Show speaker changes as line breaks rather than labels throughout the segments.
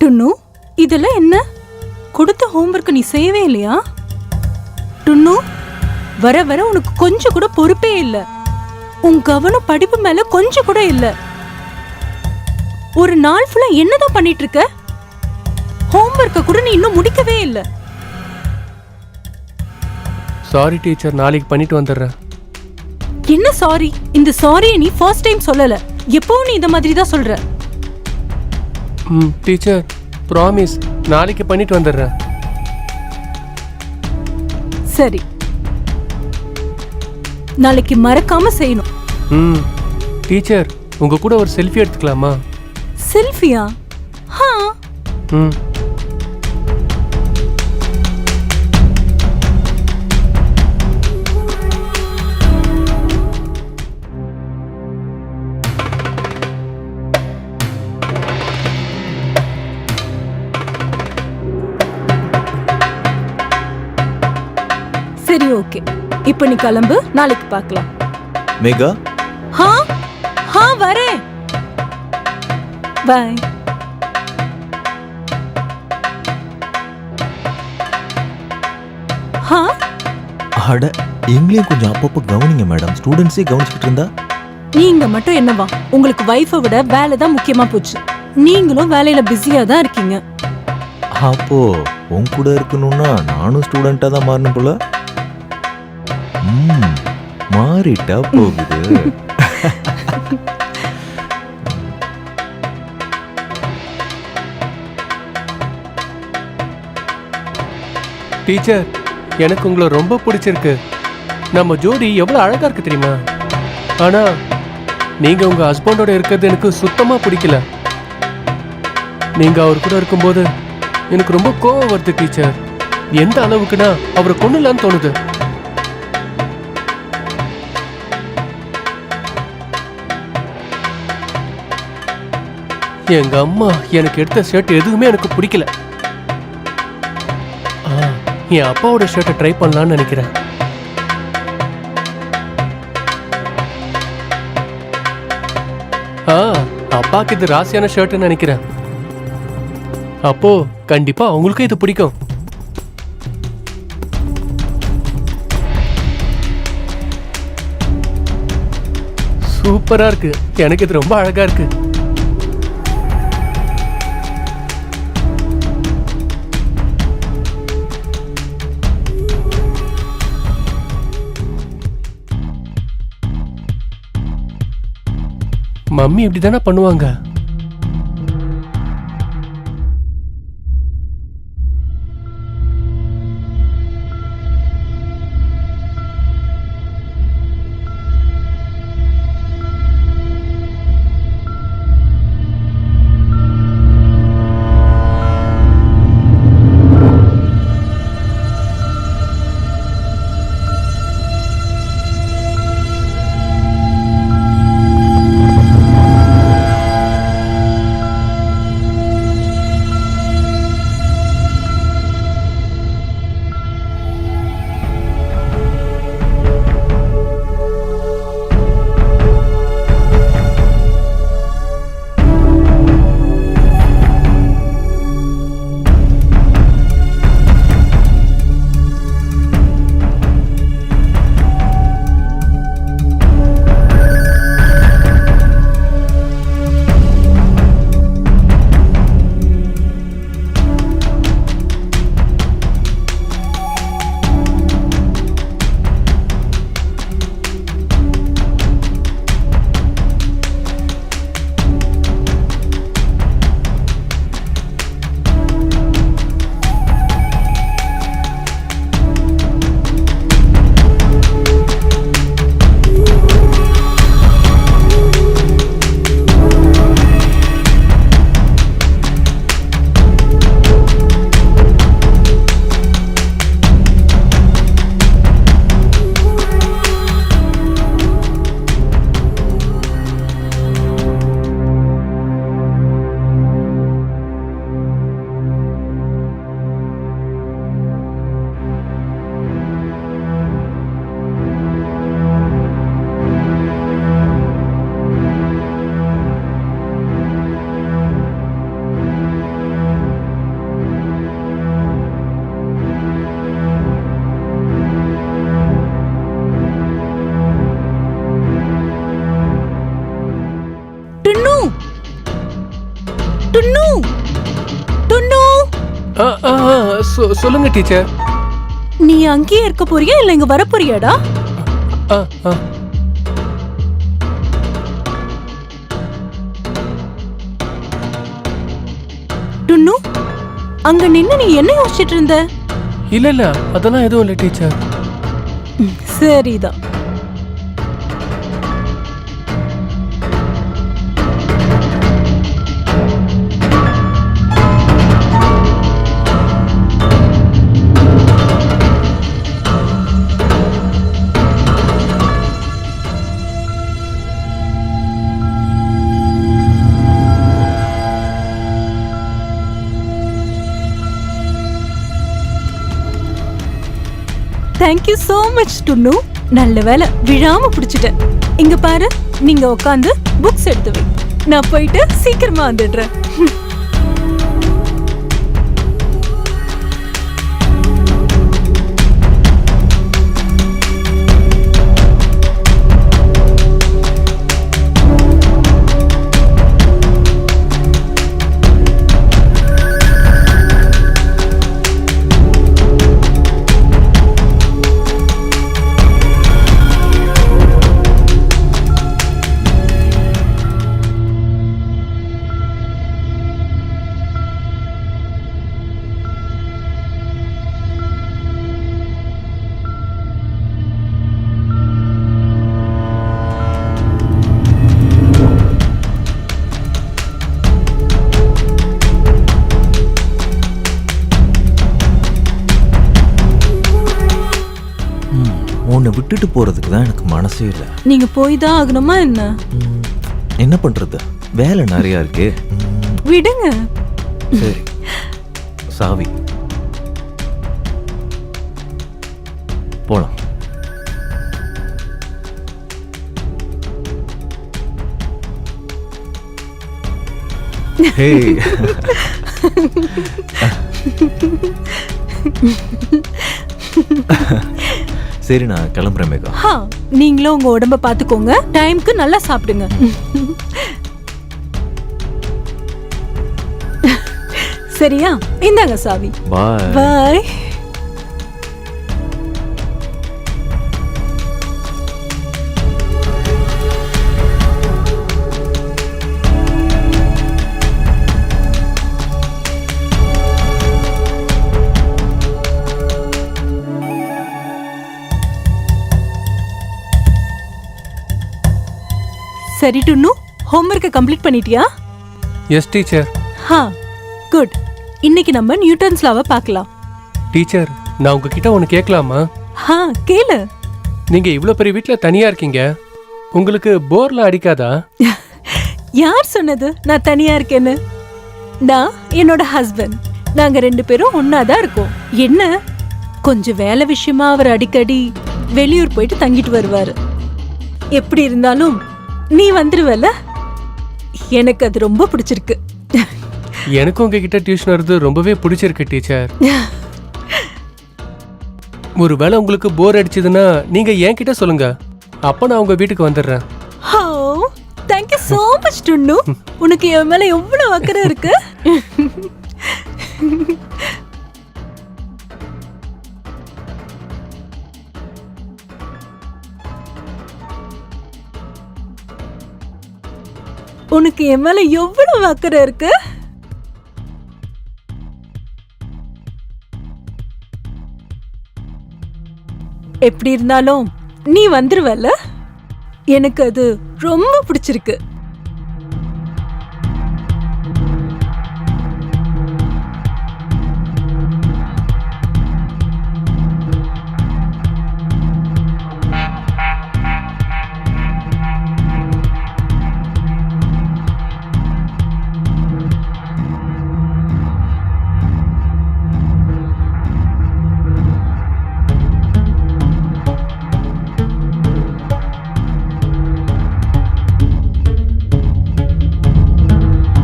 டுன்னு, இதெல்லாம் என்ன? கொடுத்த ஹோம்வொர்க் நீ செய்யவே இல்லையா? டுன்னு, வர வர உனக்கு கொஞ்சம் கூட பொறுப்பே இல்ல. உன் கவனம் படிப்பு மேல கொஞ்சம் கூட இல்ல. ஒரு நாள் ஃபுல்லா என்னதான் பண்ணிட்டு இருக்க? ஹோம்வொர்க்க கூட நீ இன்னும் முடிக்கவே இல்ல.
சாரி டீச்சர், நாளைக்கு பண்ணிட்டு வந்துடுறேன்.
என்ன சாரி? இந்த சாரியை நீ ஃபர்ஸ்ட் டைம் சொல்லல. எப்பவும் நீ இந்த மாதிரி தான் சொல்ற.
டீச்சர் ப்ராமிஸ், நாளைக்கு பண்ணிட்டு வந்துடுறேன்.
சரி, நாளைக்கு மறக்காம செய்யணும்.
டீச்சர், உங்க கூட ஒரு செல்ஃபி எடுத்துக்கலாமா?
செல்ஃபியா? ஹா. சரி, ஓகே. இப்போ நீ கிளம்பு, நாளைக்கு பார்க்கலாம்.
மேகா,
ஹா ஹா வரேன். பை. ஹா,
அட எங்களையும் கொஞ்சம் அப்பப்போ கவனிங்க மேடம். ஸ்டூடெண்ட்ஸே கவனிச்சுட்டு இருந்தா
நீங்க மட்டும் என்னவா? உங்களுக்கு வைஃபை விட வேலை தான் முக்கியமா போச்சு. நீங்களும் வேலையில பிஸியா தான் இருக்கீங்க.
அப்போ உன் கூட இருக்கணும்னா நானும் ஸ்டூடெண்டா தான் மாறணும் போல. மாறிட்டா போகுது.
டீச்சர், எனக்கு உங்களை ரொம்ப பிடிச்சிருக்கு. நம்ம ஜோடி எவ்வளவு அழகா இருக்கு தெரியுமா? ஆனா நீங்க உங்க ஹஸ்பண்டோட இருக்கிறது எனக்கு சுத்தமா பிடிக்கல. நீங்க அவர் கூட இருக்கும்போது எனக்கு ரொம்ப கோவம் வருது டீச்சர். எந்த அளவுக்குன்னா அவரை கொன்னுலான்னு தோணுது. எங்க அம்மா எனக்கு எடுத்த ஷர்ட் எதுவுமே எனக்கு பிடிக்கல. என் அப்பாவோட ஷர்ட்டை ட்ரை பண்ணலான்னு நினைக்கிறேன். அப்பாக்கு இது ராசியான ஷர்ட்னு நினைக்கிறேன். அப்போ கண்டிப்பா அவங்களுக்கும் இது பிடிக்கும். சூப்பரா இருக்கு. எனக்கு இது ரொம்ப அழகா இருக்கு. மம்மி இப்படிதானே பண்ணுவாங்க. சொல்லுங்க டீச்சர்.
நீ அங்கேயே இருக்க போறியா இல்ல இங்க வர போறியாடா?
ஆ ஆ
டுன்னு, அங்க நின்னு நீ என்ன யோசிச்சிட்டு இருந்த?
இல்ல அதெல்லாம் எதுவும் இல்லை டீச்சர்.
சரிதான். Thank you so much டுன்னு. நல்ல வேலை விழாம பிடிச்சிட்டேன். இங்க பாரு, நீங்க உட்காந்து புக்ஸ் எடுத்து வை. நான் போயிட்டு சீக்கிரமா வந்துடுறேன்.
உன்னை விட்டுட்டு போறதுக்கு தான் எனக்கு மனசே இல்லை.
நீங்க போய் தான் ஆகணுமா என்ன?
என்ன பண்றது, வேலை நிறைய இருக்கு.
விடுங்க.
சரி, சாவி போலாம். ஹே சரி, நான் கிளம்புறேன் மேகா.
நீங்களும் உங்க உடம்ப பாத்துக்கோங்க. டைம்க்கு நல்லா சாப்பிடுங்க. சரியா? இந்தாங்க சாவி.
Bye
bye. சரி டுன்னு, ஹோம்வொர்க்கை கம்ப்ளீட் பண்ணிட்டியா?
Yes teacher.
குட். இன்னைக்கு நம்ம நியூட்டன்ஸ் லாவை பார்க்கலாம்.
டீச்சர், நான் உங்ககிட்ட ஒன்று கேட்கலாமா?
கேளு.
நீங்க இவ்வளோ பெரிய வீட்டில் தனியா இருக்கீங்க, உங்களுக்கு போர்லாம் அடிக்காதா?
யார் சொன்னது நான் தனியா இருக்கேன்னு? நான் என்னோட ஹஸ்பண்ட், நாங்க 2 பேரும் ஒன்னாதான் இருக்கோம். என்ன, கொஞ்சம் வேலை விஷயமா அவர் அடிக்கடி வெளியூர் போயிட்டு தங்கிட்டு வருவாரு. எப்படி இருந்தாலும் நீ வந்துருவல, எனக்கு அது ரொம்ப பிடிச்சிருக்கு.
எனக்கும் உங்ககிட்ட டியூஷன் வருது ரொம்பவே பிடிச்சிருக்கு டீச்சர். ஒரு வேளை உங்களுக்கு போர் அடிச்சதுன்னா நீங்க என்கிட்ட சொல்லுங்க, அப்ப நான் உங்க வீட்டுக்கு வந்துடுறேன்.
Thank you so much டுன்னு. உனக்கு என் மேல எவ்வளவு அக்கறை இருக்கு. உனக்கு என் மேல எவ்வளவு அக்கறை இருக்கு. எப்படி இருந்தாலும் நீ வந்துருவல, எனக்கு அது ரொம்ப பிடிச்சிருக்கு.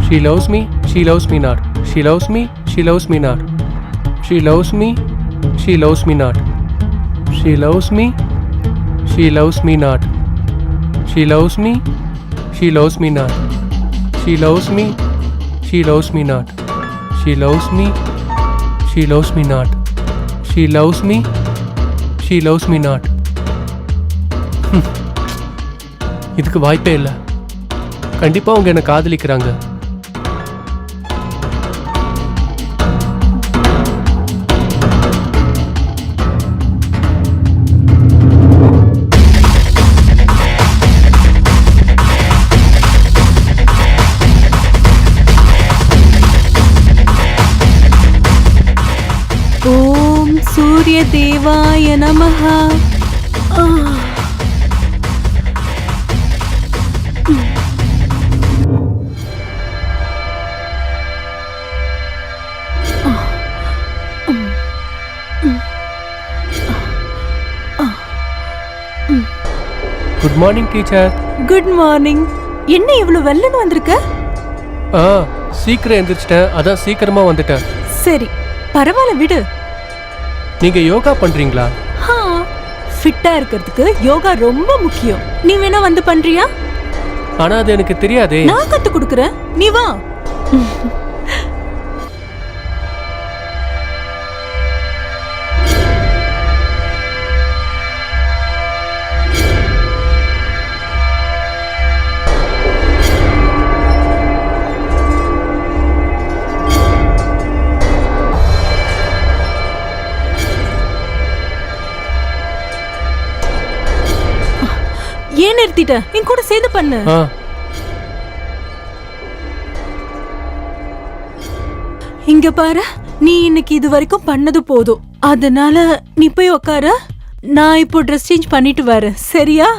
She loves me, she loves me not. She loves me, she loves me not. She loves me, she loves me not. She loves me, she loves me not. She loves me, she loves me not. She loves me, she loves me not. She loves me, She loves me not. She loves me. She loves me not. இதுக்கு வாய்ப்பே இல்லை. கண்டிப்பா அவங்க என்ன காதலிக்கிறாங்க.
ஓம் சூரிய தேவாய நமஹ.
Good morning teacher.
Good morning. என்ன இவ்வளவு வெள்ளன்னு வந்திருக்க?
சீக்கிரம் எந்திரிச்சிட்டேன், அதான் சீக்கிரமா வந்துட்டேன்.
சரி பரவாயில்ல விடு.
நீங்க யோகா பண்றீங்களா?
ஃபிட்டா இருக்கிறதுக்கு யோகா ரொம்ப முக்கியம். நீ வேணா வந்து பண்றியா?
ஆனா அது எனக்கு தெரியாதே.
நான் கத்து கொடுக்கறேன், நீ வா. ஏன் நிறுத்திட்ட? என் கூட சேர்ந்து பண்ணு. இங்க பாரு, நீ இன்னைக்கு இது வரைக்கும் பண்ணது போதும். அதனால நீ போய் உக்கார. நான் இப்போ ட்ரெஸ் சேஞ்ச் பண்ணிட்டு வரேன், சரியா?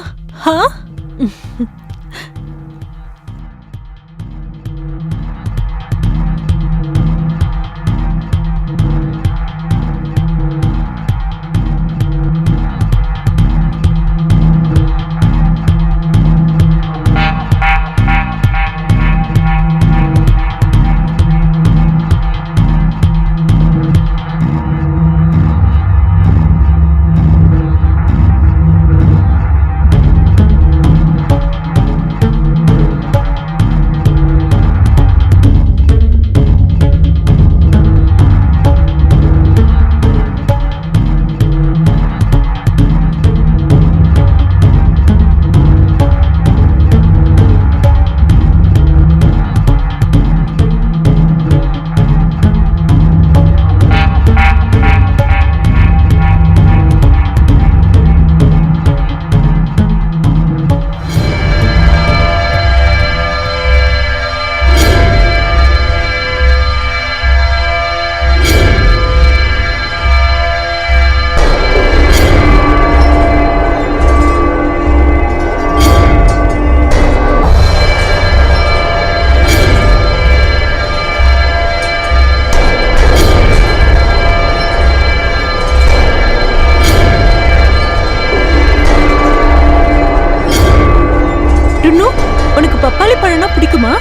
பப்பாளி பழம்னா பிடிக்குமா?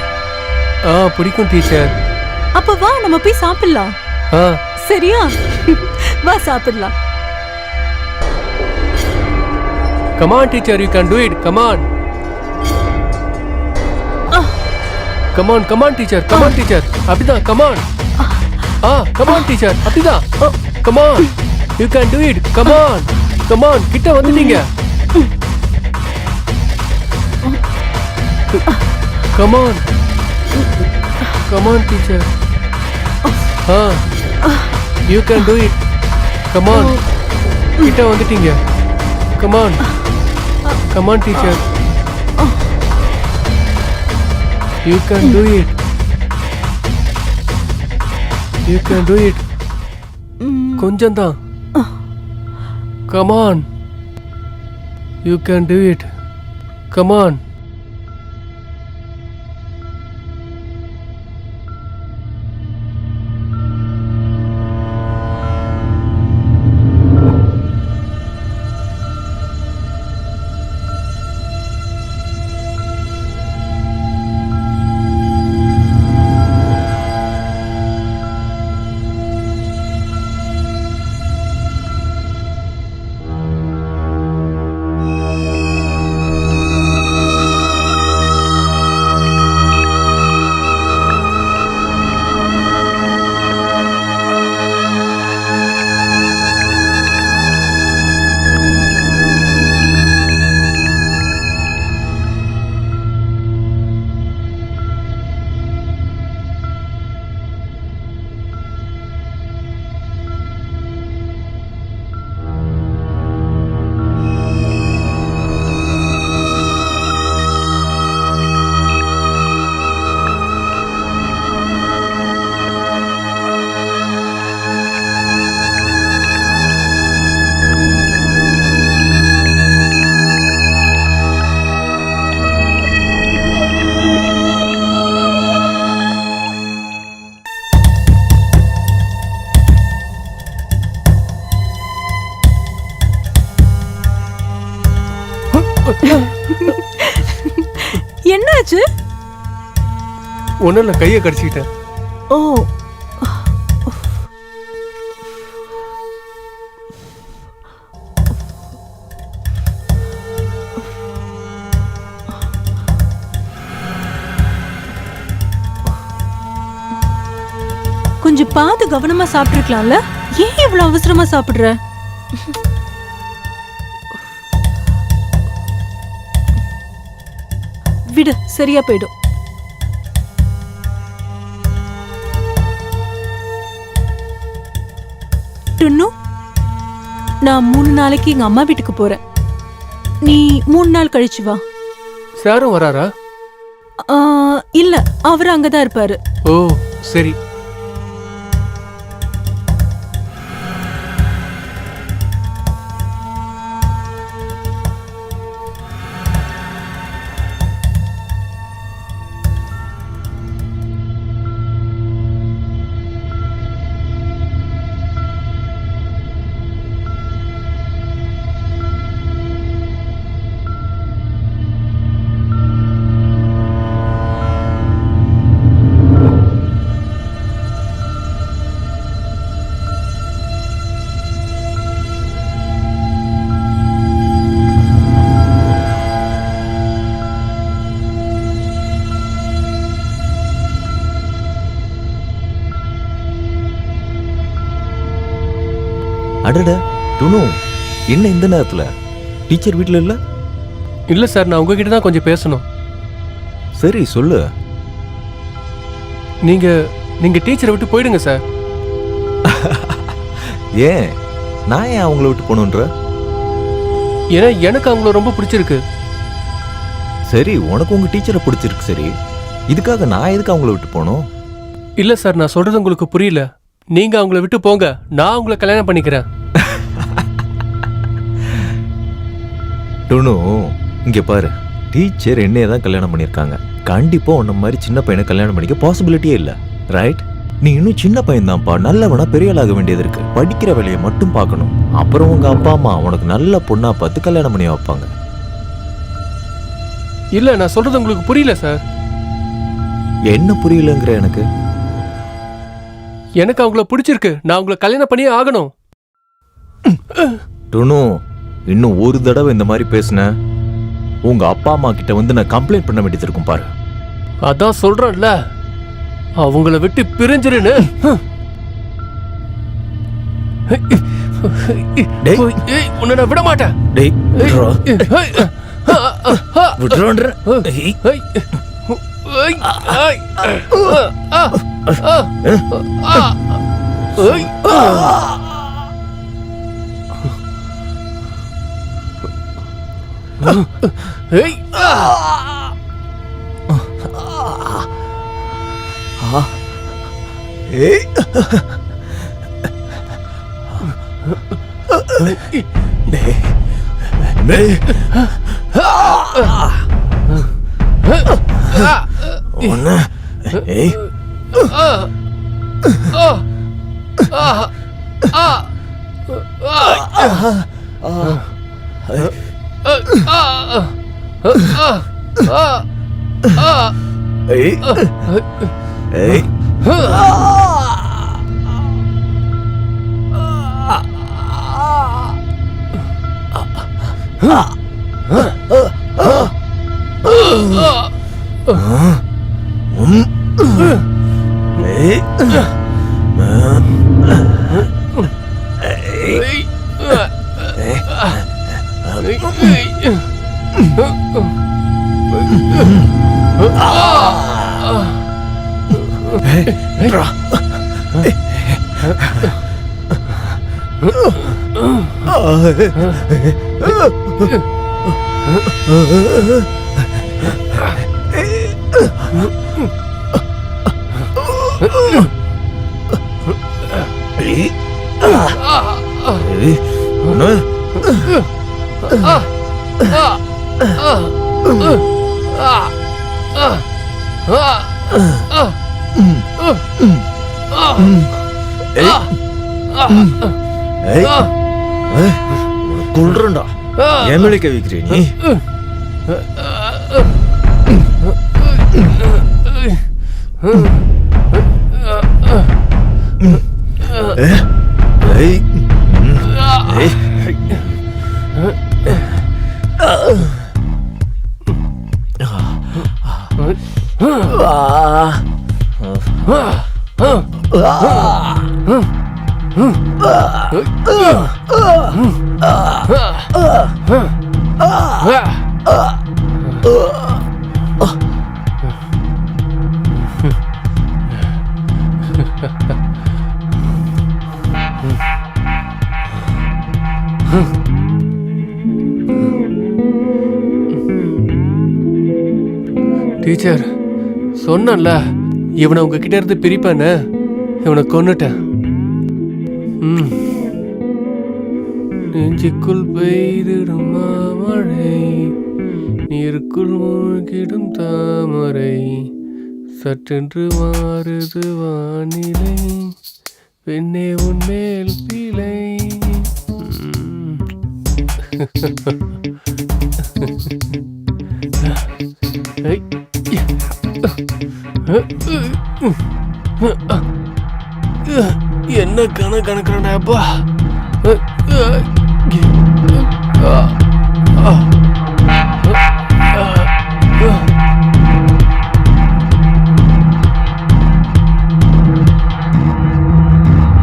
பிடிக்கும் டீச்சர்.
அப்ப வா நம்ம போய் சாப்பிடலாம். சரியா? வா சாப்பிடலாம்.
Come on teacher, you can do it. Come on. Come on, come on teacher. Come on teacher. அப்படிதான். Come on. Come on teacher. அப்படிதான். Come on. You can do it. Come on. Come on. கிட்ட வந்துட்டீங்க. Come on. Come on teacher. You can do it. Come on. கிட்ட வந்துட்டீங்க. Come on. Come on teacher. You can do it. You can do it. கொஞ்சம் தான். Come on. You can do it. Come on.
என்னாச்சு?
ஒன்றும் இல்லை, கையை கடிச்சிக்கிட்டேன்.
ஓ, கொஞ்சம் பார்த்து கவனமா சாப்பிட்டுருக்கலாம்ல. ஏன் இவ்வளவு அவசரமா சாப்பிடுற? விடு, சரியா போயிடும். டுன்னு, நான் 3 நாளைக்கு எங்க அம்மா வீட்டுக்கு போறேன். நீ 3 நாள் கழிச்சு வா.
சாரும் வராரா?
இல்ல, அவர் அங்கதான் இருப்பாரு.
ஓ சரி.
அடட டுனு, என்ன இந்த நேரத்துல? டீச்சர் வீட்டில் இல்ல?
இல்லை சார், நான் உங்ககிட்ட தான் கொஞ்சம் பேசணும்.
சரி சொல்லு.
நீங்க டீச்சரை விட்டு போயிடுங்க சார்.
ஏன்? நான் ஏன் அவங்கள விட்டு போகணுன்ற?
ஏன்னா எனக்கு அவங்கள ரொம்ப பிடிச்சிருக்கு.
சரி, உனக்கு உங்க டீச்சரை பிடிச்சிருக்கு. சரி, இதுக்காக நான் எதுக்கு அவங்கள விட்டு போகணும்?
இல்லை சார், நான் சொல்றது உங்களுக்கு புரியல. நீங்க அவங்கள விட்டு போங்க, நான் உங்களை கல்யாணம் பண்ணிக்கிறேன்.
டுனு, இங்க பாரு, டீச்சர் என்னைய தான் கல்யாணம் பண்ணியிருக்காங்க. கண்டிப்பா உன்ன மாதிரி சின்ன பையனை கல்யாணம் பண்ணிக்க பாசிபிலிட்டியே இல்லை, ரைட்? நீ இன்னும் சின்ன பையன் தான்ப்பா, நல்லவனா பெரிய ஆளாக வேண்டியது இருக்கு. படிக்கிற வேலையை மட்டும் பார்க்கணும். அப்புறம் உங்க அப்பா அம்மா உனக்கு நல்ல பொண்ணா பார்த்து கல்யாணம் பண்ணி வைப்பாங்க.
இல்ல, நான் சொல்றது உங்களுக்கு புரியல சார்.
என்ன புரியலங்கிற?
எனக்கு அவங்கள பிடிச்சிருக்கு. நான் உங்களை கல்யாணம் பண்ணியே ஆகணும்.
டுனு, இன்னும் ஒரு தடவை இந்த மாதிரி பேசுன உங்க அப்பா அம்மா கிட்ட வந்து நான் கம்ப்ளைண்ட் பண்ண வேண்டியது இருக்கும் பாரு.
அதான் சொல்றேன்ல, அவங்கள விட்டு பிரிஞ்சிருன்னு. உன்னை நான் விட மாட்டேன்.
கொள்றா, என் மேலே கவிக்கிறே நீ. ஏய். ஏய்.
டீச்சர், சொன்னேன்ல இவனை உங்ககிட்ட இருந்து பிரிப்பேன்னு. இவனை கொன்னுட்டேன். நெஞ்சுக்குள் பெய்திடும் மாமழை, நீருக்குள் மூழ்கிடும் தாமரை, சற்றென்று மாறுது வானிலை, பெண்ணே உன்மேல் பிழை. என்ன கணக்கணக்கானப்பா.